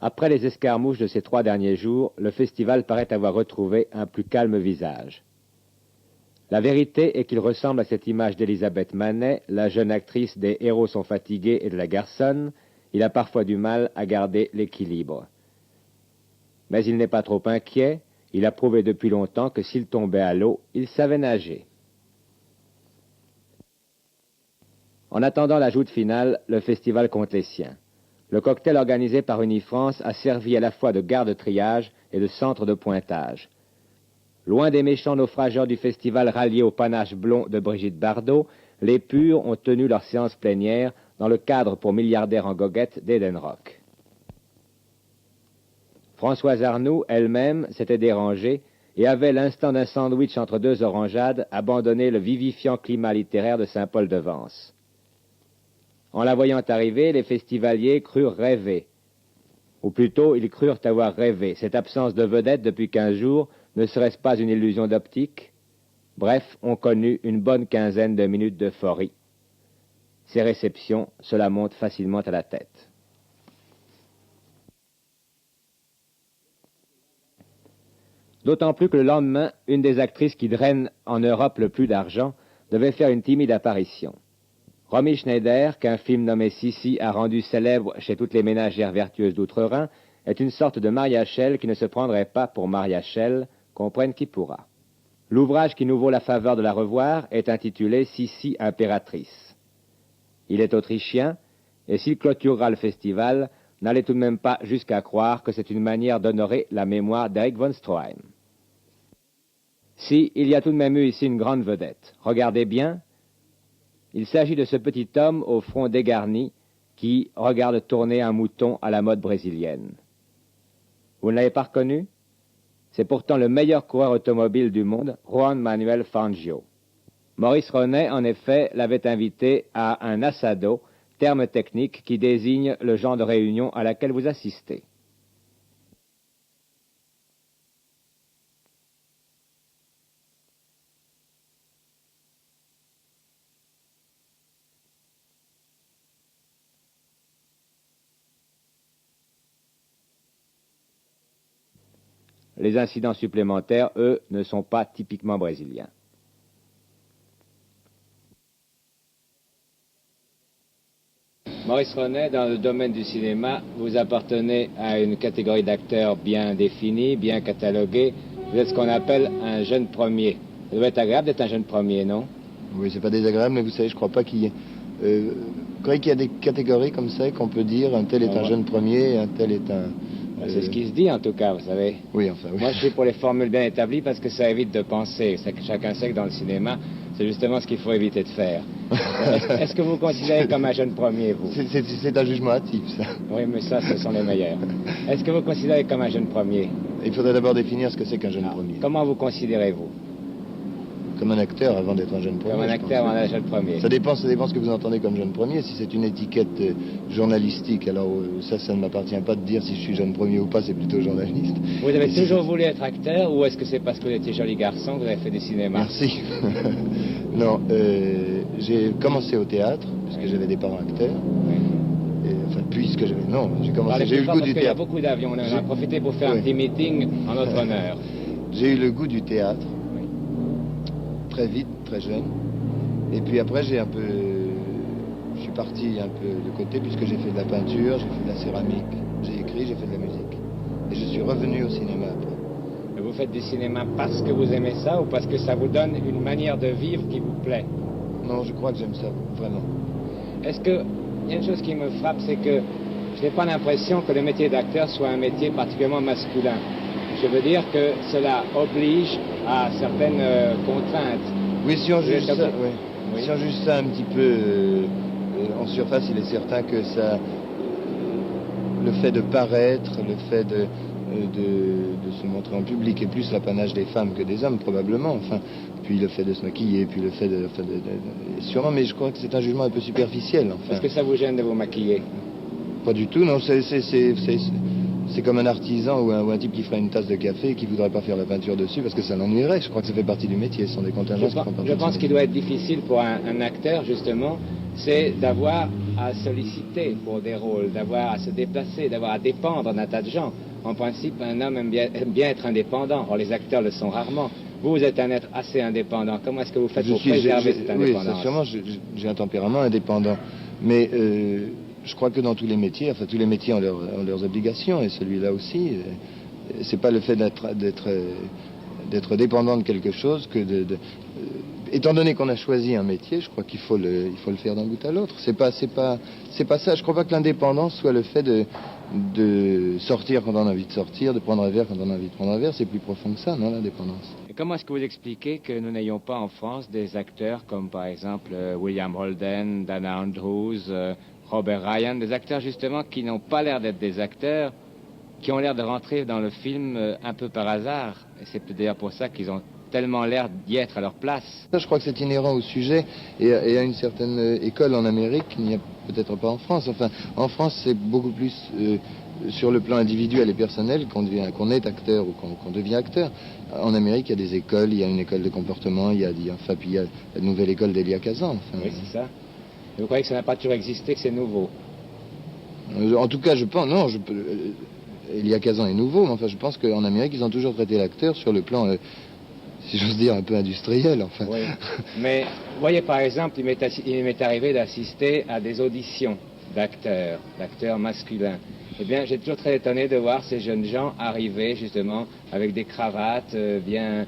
Après les escarmouches de ces 3 derniers jours, le festival paraît avoir retrouvé un plus calme visage. La vérité est qu'il ressemble à cette image d'Elisabeth Manet, la jeune actrice des Héros sont fatigués et de la Garçonne. Il a parfois du mal à garder l'équilibre. Mais il n'est pas trop inquiet, il a prouvé depuis longtemps que s'il tombait à l'eau, il savait nager. En attendant la joute finale, le festival compte les siens. Le cocktail organisé par Unifrance a servi à la fois de gare de triage et de centre de pointage. Loin des méchants naufrageurs du festival ralliés au panache blond de Brigitte Bardot, les purs ont tenu leur séance plénière dans le cadre pour milliardaires en goguette d'Eden Rock. Françoise Arnoux, elle-même, s'était dérangée et avait, l'instant d'un sandwich entre 2 orangeades, abandonné le vivifiant climat littéraire de Saint-Paul-de-Vence. En la voyant arriver, les festivaliers crurent rêver. Ou plutôt, ils crurent avoir rêvé. Cette absence de vedette depuis 15 jours, ne serait-ce pas une illusion d'optique? Bref, on connut une bonne quinzaine de minutes d'euphorie. Ces réceptions, cela monte facilement à la tête. D'autant plus que le lendemain, une des actrices qui draine en Europe le plus d'argent devait faire une timide apparition. Romy Schneider, qu'un film nommé Sissi a rendu célèbre chez toutes les ménagères vertueuses d'Outre-Rhin, est une sorte de Maria Schell qui ne se prendrait pas pour Maria Schell, comprenne qui pourra. L'ouvrage qui nous vaut la faveur de la revoir est intitulé Sissi impératrice. Il est autrichien, et s'il clôturera le festival, n'allez tout de même pas jusqu'à croire que c'est une manière d'honorer la mémoire d'Eric von Stroheim. Si, il y a tout de même eu ici une grande vedette. Regardez bien. Il s'agit de ce petit homme au front dégarni qui regarde tourner un mouton à la mode brésilienne. Vous ne l'avez pas reconnu? C'est pourtant le meilleur coureur automobile du monde, Juan Manuel Fangio. Maurice Renet, en effet, l'avait invité à un assado, terme technique qui désigne le genre de réunion à laquelle vous assistez. Les incidents supplémentaires, eux, ne sont pas typiquement brésiliens. Maurice Renet, dans le domaine du cinéma, vous appartenez à une catégorie d'acteurs bien définie, bien cataloguée. Vous êtes ce qu'on appelle un jeune premier. Ça doit être agréable d'être un jeune premier, non? Oui, c'est pas désagréable, mais vous savez, je crois pas qu'il y ait... vous croyez qu'il y a des catégories comme ça qu'on peut dire, un tel est un jeune premier, un tel est un... C'est ce qui se dit en tout cas, vous savez. Oui, enfin, oui. Moi, je suis pour les formules bien établies parce que ça évite de penser. Chacun sait que dans le cinéma, c'est justement ce qu'il faut éviter de faire. Est-ce que vous vous considérez comme un jeune premier, vous? C'est un jugement hâtif, ça. Oui, mais ça, ce sont les meilleurs. Est-ce que vous vous considérez comme un jeune premier? Il faudrait d'abord définir ce que c'est qu'un jeune premier. Comment vous considérez-vous? Comme un acteur avant d'être un jeune premier. Comme un acteur avant d'être un jeune premier. Ça dépend ce que vous entendez comme jeune premier. Si c'est une étiquette journalistique, alors ça ne m'appartient pas de dire si je suis jeune premier ou pas, c'est plutôt journaliste. Vous avez toujours voulu être acteur ou est-ce que c'est parce que vous étiez joli garçon que vous avez fait du cinéma? Merci. Non, j'ai commencé au théâtre, puisque j'avais des parents acteurs. Oui. Enfin, puisque j'avais... Non, j'ai eu le goût du théâtre. Il y a beaucoup d'avions, on a profité pour faire un petit meeting en notre honneur. J'ai eu le goût du théâtre. Très vite, très jeune. Et puis après, je suis parti un peu de côté puisque j'ai fait de la peinture, j'ai fait de la céramique, j'ai écrit, j'ai fait de la musique. Et je suis revenu au cinéma après. Et vous faites du cinéma parce que vous aimez ça ou parce que ça vous donne une manière de vivre qui vous plaît? Non, je crois que j'aime ça, vraiment. Est-ce que, il y a une chose qui me frappe, c'est que je n'ai pas l'impression que le métier d'acteur soit un métier particulièrement masculin. Je veux dire que cela oblige à certaines contraintes. Oui, si on juge ça, oui. Si on juge ça un petit peu en surface, il est certain que ça, le fait de paraître, le fait de se montrer en public est plus l'apanage des femmes que des hommes probablement. Enfin, puis le fait de se maquiller, puis le fait de sûrement, mais je crois que c'est un jugement un peu superficiel. Enfin. Est-ce que ça vous gêne de vous maquiller? Pas du tout, non. C'est comme un artisan ou un type qui ferait une tasse de café et qui voudrait pas faire la peinture dessus parce que ça l'ennuierait. Je crois que ça fait partie du métier, ce sont des contingences qui font partie. Je pense qu'il doit être difficile pour un acteur, justement, c'est d'avoir à solliciter pour des rôles, d'avoir à se déplacer, d'avoir à dépendre d'un tas de gens. En principe, un homme aime bien être indépendant. Or, les acteurs le sont rarement. Vous êtes un être assez indépendant. Comment est-ce que vous faites pour préserver cette indépendance? Oui, sûrement, j'ai un tempérament indépendant. Mais je crois que dans tous les métiers, enfin tous les métiers ont leurs obligations, et celui-là aussi. C'est pas le fait d'être dépendant de quelque chose que étant donné qu'on a choisi un métier, je crois qu'il faut le faire d'un bout à l'autre. C'est pas ça. Je crois pas que l'indépendance soit le fait de sortir quand on a envie de sortir, de prendre un verre quand on a envie de prendre un verre. C'est plus profond que ça, non, l'indépendance. Et comment est-ce que vous expliquez que nous n'ayons pas en France des acteurs comme par exemple William Holden, Dana Andrews, Robert Ryan, des acteurs justement qui n'ont pas l'air d'être des acteurs, qui ont l'air de rentrer dans le film un peu par hasard. Et c'est peut-être d'ailleurs pour ça qu'ils ont tellement l'air d'y être à leur place. Ça, je crois que c'est inhérent au sujet et à une certaine école en Amérique qu'il n'y a peut-être pas en France. Enfin, en France, c'est beaucoup plus sur le plan individuel et personnel qu'on est acteur ou qu'on devient acteur. En Amérique, il y a des écoles, il y a une école de comportement, il y a la nouvelle école d'Elia Kazan. Enfin, oui, c'est ça. Et vous croyez que ça n'a pas toujours existé, que c'est nouveau? En tout cas, je pense, non, Elia Kazan est nouveau, mais enfin, je pense qu'en Amérique, ils ont toujours traité l'acteur sur le plan, si j'ose dire, un peu industriel, enfin. Oui. Mais, vous voyez, par exemple, il m'est arrivé d'assister à des auditions d'acteurs masculins. Eh bien, j'ai toujours très étonné de voir ces jeunes gens arriver, justement, avec des cravates bien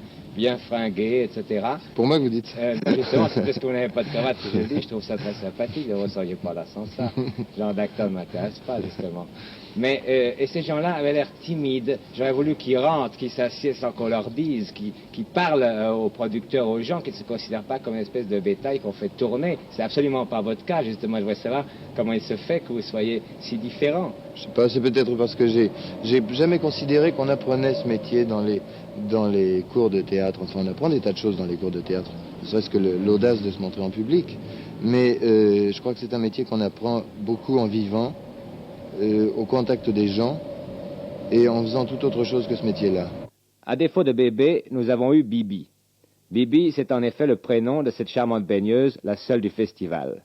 fringuées, etc. Pour moi, vous dites ça. Justement, c'est parce que vous n'avez pas de cravate que je le dis. Je trouve ça très sympathique. Vous ne seriez pas là sans ça. Ce genre d'acteur ne m'intéresse pas, justement. Mais, et ces gens-là avaient l'air timides. J'aurais voulu qu'ils rentrent, qu'ils s'assiedent sans qu'on leur dise, qu'ils parlent aux producteurs, aux gens, qu'ils ne se considèrent pas comme une espèce de bétail qu'on fait tourner. C'est absolument pas votre cas, justement. Je voudrais savoir comment il se fait que vous soyez si différents. Je sais pas, c'est peut-être parce que j'ai jamais considéré qu'on apprenait ce métier dans les cours de théâtre. Enfin, on apprend des tas de choses dans les cours de théâtre, ne serait-ce que l'audace de se montrer en public. Mais je crois que c'est un métier qu'on apprend beaucoup en vivant, au contact des gens et en faisant tout autre chose que ce métier-là. À défaut de bébé, nous avons eu Bibi. Bibi, c'est en effet le prénom de cette charmante baigneuse, la seule du festival.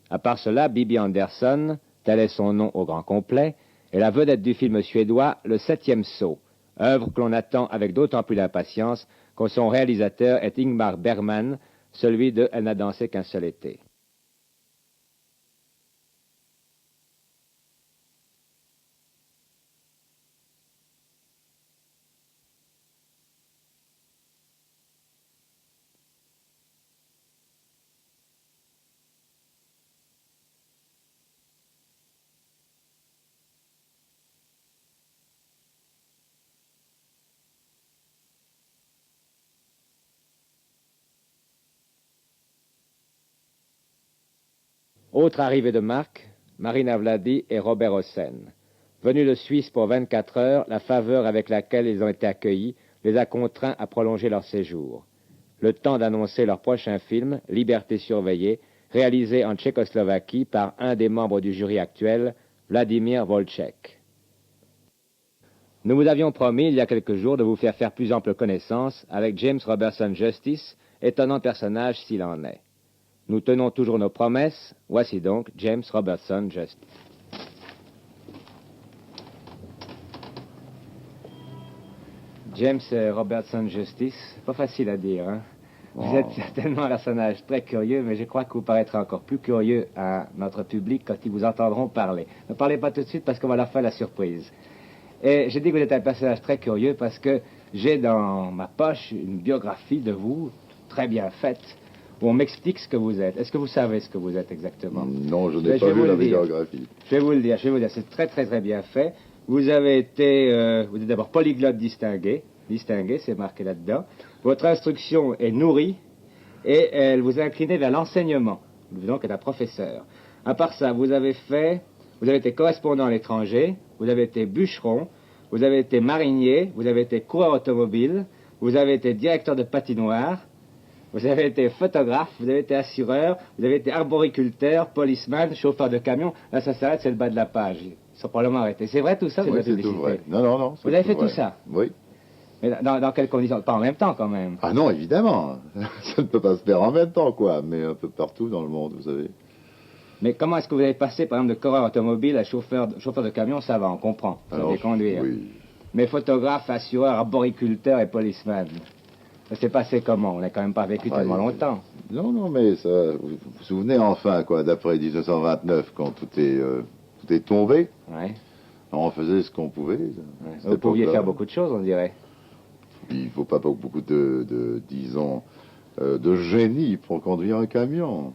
À part cela, Bibi Andersson, tel est son nom au grand complet, est la vedette du film suédois Le Septième Saut, œuvre que l'on attend avec d'autant plus d'impatience que son réalisateur est Ingmar Bergman, celui de Elle n'a dansé qu'un seul été. Autre arrivée de marque, Marina Vladi et Robert Hossein. Venus de Suisse pour 24 heures, la faveur avec laquelle ils ont été accueillis les a contraints à prolonger leur séjour. Le temps d'annoncer leur prochain film, Liberté surveillée, réalisé en Tchécoslovaquie par un des membres du jury actuel, Vladimir Volchek. Nous vous avions promis il y a quelques jours de vous faire plus ample connaissance avec James Robertson Justice, étonnant personnage s'il en est. Nous tenons toujours nos promesses. Voici donc James Robertson Justice. James Robertson Justice, pas facile à dire, hein? Oh. Vous êtes certainement un personnage très curieux, mais je crois que vous paraîtrez encore plus curieux à notre public quand ils vous entendront parler. Ne parlez pas tout de suite parce qu'on va leur faire la surprise. Et je dis que vous êtes un personnage très curieux parce que j'ai dans ma poche une biographie de vous, très bien faite, où on m'explique ce que vous êtes. Est-ce que vous savez ce que vous êtes exactement? Non, je n'ai pas vu la biographie. Je vais vous le dire, c'est très très très bien fait. Vous avez été, vous êtes d'abord polyglotte distingué, c'est marqué là-dedans. Votre instruction est nourrie et elle vous a incliné vers l'enseignement. Vous donc êtes un professeur. À part ça, vous avez été correspondant à l'étranger, vous avez été bûcheron, vous avez été marinier, vous avez été coureur automobile, vous avez été directeur de patinoire, vous avez été photographe, vous avez été assureur, vous avez été arboriculteur, policeman, chauffeur de camion. Là, ça s'arrête, c'est le bas de la page. Ils sont probablement arrêtés. C'est vrai tout ça? Oui, c'est tout vrai. Non. Vous avez fait tout ça? Oui. Mais dans quelles conditions? Pas en même temps, quand même. Ah non, évidemment. Ça ne peut pas se faire en même temps, quoi. Mais un peu partout dans le monde, vous savez. Mais comment est-ce que vous avez passé, par exemple, de coureur automobile à chauffeur de camion? Ça va, on comprend. Vous savez conduire. Oui. Mais photographe, assureur, arboriculteur et policeman. Ça s'est passé comment? On n'a quand même pas vécu tellement longtemps. Non, non, mais ça, vous vous souvenez enfin, quoi, d'après 1929, quand tout est tombé, Ouais. on faisait ce qu'on pouvait. Ouais. Vous pouviez faire beaucoup de choses, on dirait. Il ne faut pas beaucoup disons, de génie pour conduire un camion.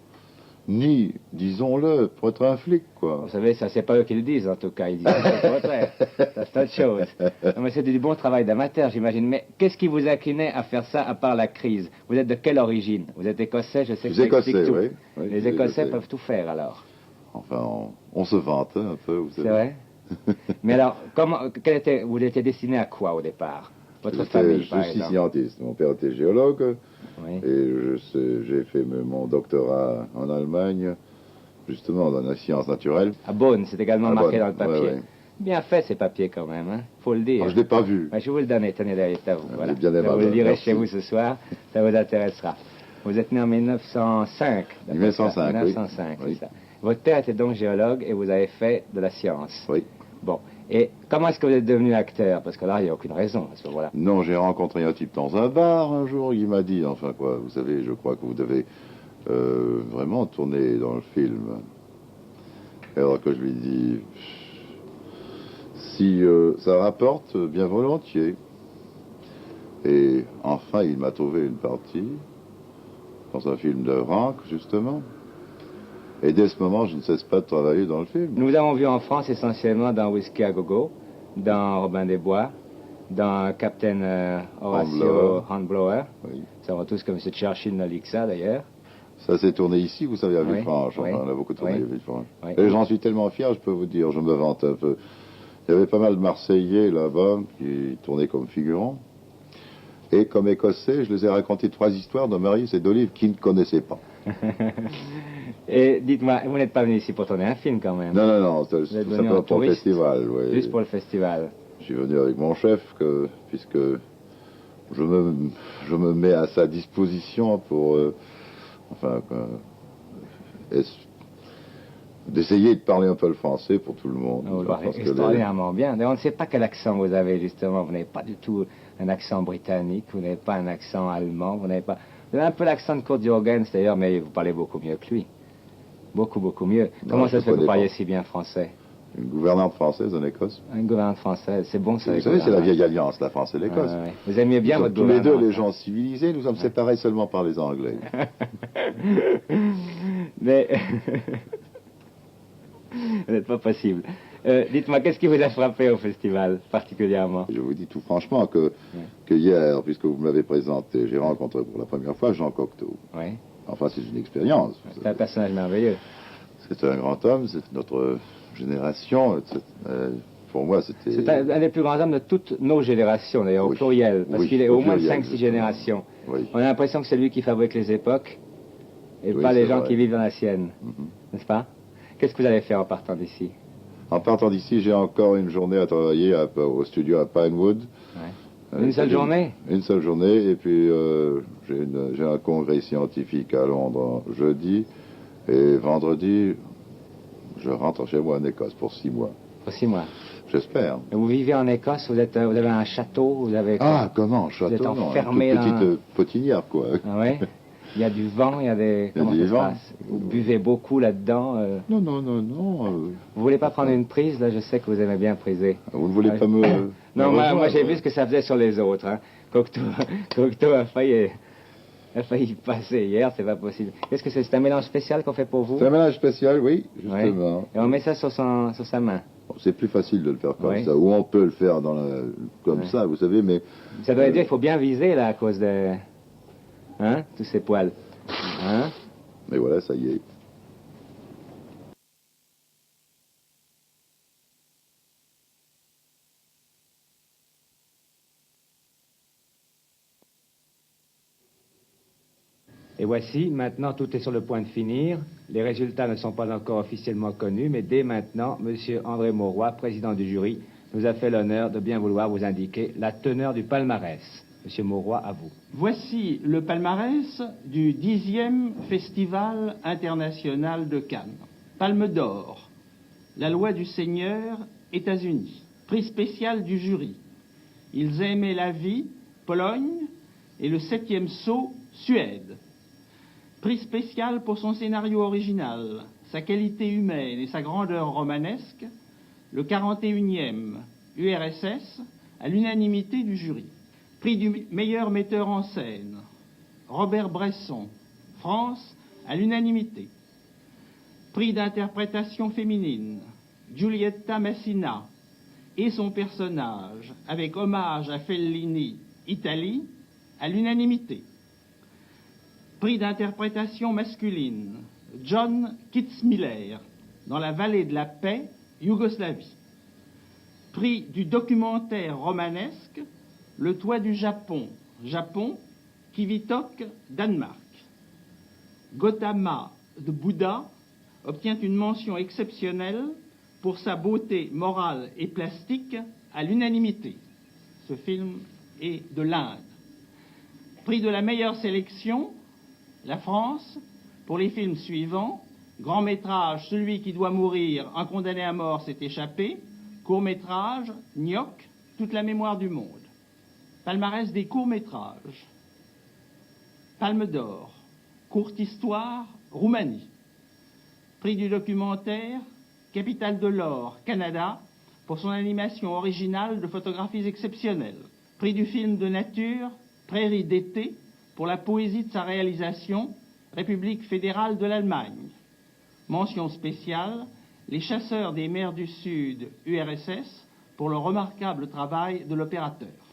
Ni, disons-le, pour être un flic, quoi. Vous savez, ça, c'est pas eux qui le disent, en tout cas. Ils disent le contraire. Ça, c'est autre chose. Non, mais c'est du bon travail d'amateur, j'imagine. Mais qu'est-ce qui vous inclinait à faire ça, à part la crise? Vous êtes de quelle origine? Vous êtes écossais, je sais que ça explique tout. Oui, oui, les Écossais peuvent tout faire, alors. Enfin, on se vante un peu, vous savez. C'est vrai? Mais alors, vous étiez destiné à quoi, au départ? Votre famille, par exemple? Je suis scientiste. Mon père était géologue. Oui. Et j'ai fait mon doctorat en Allemagne, justement dans la science naturelle. À Bonn, c'est également marqué dans le papier. Ouais, ouais. Bien fait, ces papiers, quand même, hein. Faut le dire. Alors, je ne l'ai pas vu. Ouais, je vais vous le donner, tenez, derrière à vous. Voilà. Bien aimable, Vous le direz merci. chez vous ce soir, ça vous intéressera. Vous êtes né en 1905. 1905, 1905, oui. c'est ça. Votre père était donc géologue et vous avez fait de la science. Oui. Bon. Et comment est-ce que vous êtes devenu acteur? Parce que là, il n'y a aucune raison à ce moment-là. Non, j'ai rencontré un type dans un bar un jour, il m'a dit, enfin quoi, vous savez, je crois que vous devez vraiment tourner dans le film. Et alors que je lui dis, si ça rapporte, bien volontiers. Et enfin, il m'a trouvé une partie dans un film de Rank, justement. Et dès ce moment, je ne cesse pas de travailler dans le film. Nous avons vu en France essentiellement dans Whisky à Gogo, dans Robin des Bois, dans Captain Horatio Hornblower. Oui. Nous savons tous que M. Churchill n'a dit que ça, d'ailleurs. Ça s'est tourné ici, vous savez, à Villefranche. Oui, Enfin, on a beaucoup tourné oui. à Villefranche. Oui. Et j'en suis tellement fier, je peux vous dire, je me vante un peu. Il y avait pas mal de Marseillais là-bas qui tournaient comme figurants. Et comme Écossais, je les ai raconté 3 histoires de Marius et d'Olive qu'ils ne connaissaient pas. Et dites-moi, vous n'êtes pas venu ici pour tourner un film quand même? Non, non, non, c'est Vous êtes tout venu simplement en pour le touriste, festival. Ouais. juste pour le festival. Je suis venu avec mon chef, puisque je me mets à sa disposition pour, d'essayer de parler un peu le français pour tout le monde. Vous le parlez extraordinairement bien. Mais on ne sait pas quel accent vous avez, justement. Vous n'avez pas du tout un accent britannique, vous n'avez pas un accent allemand, vous avez un peu l'accent de Kurt Jürgens, d'ailleurs, mais vous parlez beaucoup mieux que lui. Beaucoup, beaucoup mieux. Comment ça se fait que vous parliez si bien français? Une gouvernante française en Écosse. Une gouvernante française, c'est bon ça. Vous savez, c'est la vieille alliance, la France et l'Écosse. Ouais. Vous aimiez bien votre tous les deux, les gouvernante, gens civilisés, nous sommes séparés seulement par les Anglais. Mais... Vous n'êtes pas possible. Dites-moi, qu'est-ce qui vous a frappé au festival, particulièrement? Je vous dis tout franchement que hier, puisque vous me l'avez présenté, j'ai rencontré pour la première fois Jean Cocteau. Oui. Enfin, c'est une expérience. C'est un personnage merveilleux. C'est un grand homme, c'est notre génération. Pour moi, c'était... C'est un des plus grands hommes de toutes nos générations, d'ailleurs, au pluriel, parce qu'il est au moins 5-6 générations. Oui. On a l'impression que c'est lui qui fabrique les époques, et pas les gens qui vivent dans la sienne. N'est-ce pas? Qu'est-ce que vous allez faire en partant d'ici? En partant d'ici, j'ai encore une journée à travailler au studio à Pinewood. Ouais. Une seule journée? Une seule journée, et puis j'ai un congrès scientifique à Londres jeudi, et vendredi, je rentre chez moi en Écosse pour 6 mois. Pour 6 mois? J'espère. Et vous vivez en Écosse, vous avez un château, vous avez... Ah, comment, château? Vous êtes enfermé une petite potinière, quoi. Ah ouais? Il y a du vent, il y a des... Comment ça se passe? Vous buvez beaucoup là-dedans Non, non, non, non. Vous voulez pas prendre une prise? Là, je sais que vous aimez bien priser. Vous ne voulez pas me... Non, moi j'ai vu ce que ça faisait sur les autres. Hein. Cocteau a failli passer hier, c'est pas possible. Qu'est-ce que c'est un mélange spécial qu'on fait pour vous? C'est un mélange spécial, oui, justement. Ouais. Et on met ça sur sa main. Bon, c'est plus facile de le faire comme ça, ou on peut le faire comme ça, vous savez, mais... Ça doit dire qu'il faut bien viser, là, à cause de... Hein? Tous ces poils. Hein? Mais voilà, ça y est. Et voici, maintenant, tout est sur le point de finir. Les résultats ne sont pas encore officiellement connus, mais dès maintenant, M. André Mauroy, président du jury, nous a fait l'honneur de bien vouloir vous indiquer la teneur du palmarès. M. Mauroy, à vous. Voici le palmarès du 10e Festival international de Cannes. Palme d'or, La loi du Seigneur, États-Unis. Prix spécial du jury. Ils aimaient la vie, Pologne, et le 7e saut, Suède. Prix spécial pour son scénario original, sa qualité humaine et sa grandeur romanesque, le 41e URSS, à l'unanimité du jury. Prix du meilleur metteur en scène, Robert Bresson, France, à l'unanimité. Prix d'interprétation féminine, Giulietta Messina et son personnage, avec hommage à Fellini, Italie, à l'unanimité. Prix d'interprétation masculine, John Kitzmiller, dans La vallée de la paix, Yougoslavie. Prix du documentaire romanesque, Le toit du Japon, Japon, Kivitok, Danemark. Gautama de Bouddha obtient une mention exceptionnelle pour sa beauté morale et plastique à l'unanimité. Ce film est de l'Inde. Prix de la meilleure sélection, la France, pour les films suivants: grand-métrage Celui qui doit mourir, un condamné à mort s'est échappé, court-métrage Gnoc, toute la mémoire du monde. Palmarès des courts-métrages. Palme d'or, courte histoire, Roumanie. Prix du documentaire, Capitale de l'or, Canada, pour son animation originale de photographies exceptionnelles. Prix du film de nature, Prairie d'été, pour la poésie de sa réalisation, République fédérale de l'Allemagne. Mention spéciale, Les chasseurs des mers du Sud, URSS, pour le remarquable travail de l'opérateur.